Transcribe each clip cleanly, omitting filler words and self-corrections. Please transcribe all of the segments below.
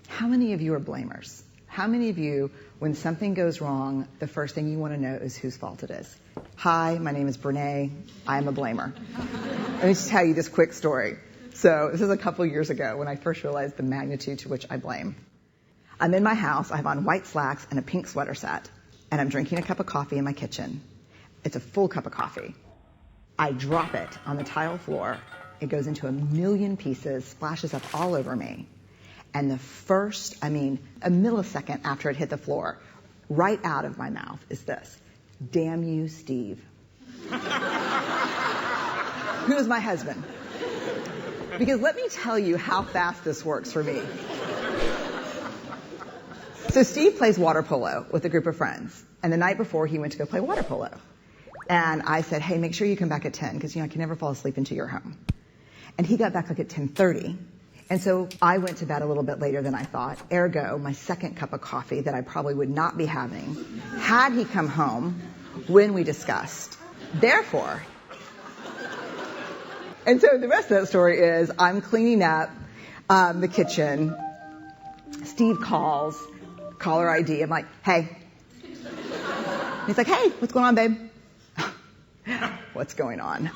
How many of you are blamers? How many of you, when something goes wrong, the first thing you want to know is whose fault it is? Hi, my name is BrenA. I'm a blamer. Let me just tell you this quick story. So this is a couple years ago when I first realized the magnitude to which I blame. I'm in my house. I have on white slacks and a pink sweater set, and I'm drinking a cup of coffee in my kitchen. It's a full cup of coffee. I drop it on the tile floor. It goes into a million pieces, splashes up all over me. And a millisecond after it hit the floor, right out of my mouth is this: "Damn you, Steve." Who is my husband? Because let me tell you how fast this works for me. So Steve plays water polo with a group of friends. And the night before, he went to go play water polo. And I said, hey, make sure you come back at 10, because I can never fall asleep until you're home. And he got back at 10:30. And so I went to bed a little bit later than I thought. Ergo, my second cup of coffee that I probably would not be having had he come home when we discussed. Therefore, and so the rest of that story is I'm cleaning up the kitchen. Steve calls, caller ID. I'm like, hey. He's like, hey, what's going on, babe? What's going on?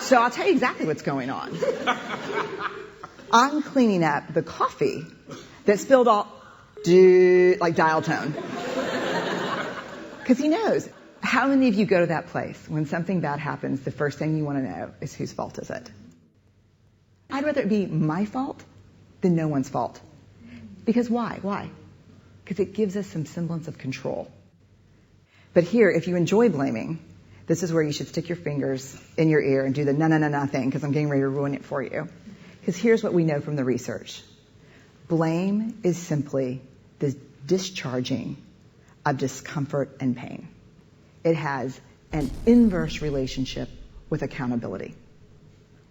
So I'll tell you exactly what's going on. I'm cleaning up the coffee that spilled all, like dial tone. Because he knows. How many of you go to that place when something bad happens, the first thing you want to know is whose fault is it? I'd rather it be my fault than no one's fault. Because why? Why? Because it gives us some semblance of control. But here, if you enjoy blaming, this is where you should stick your fingers in your ear and do the na thing, because I'm getting ready to ruin it for you. Because here's what we know from the research. Blame is simply the discharging of discomfort and pain. It has an inverse relationship with accountability.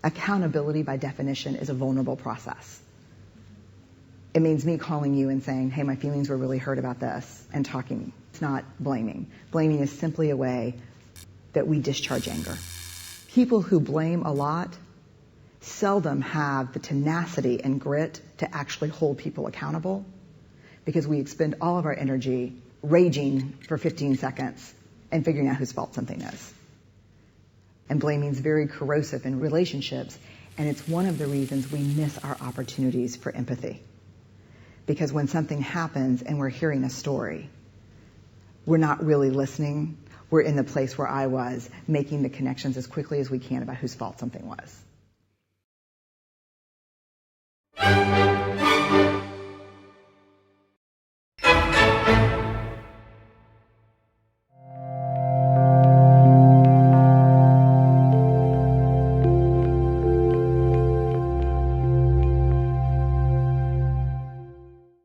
Accountability, by definition, is a vulnerable process. It means me calling you and saying, hey, my feelings were really hurt about this, and talking. It's not blaming. Blaming is simply a way that we discharge anger. People who blame a lot seldom have the tenacity and grit to actually hold people accountable, because we expend all of our energy raging for 15 seconds and figuring out whose fault something is. And blaming is very corrosive in relationships, and it's one of the reasons we miss our opportunities for empathy. Because when something happens and we're hearing a story, we're not really listening. We're in the place where I was, making the connections as quickly as we can about whose fault something was.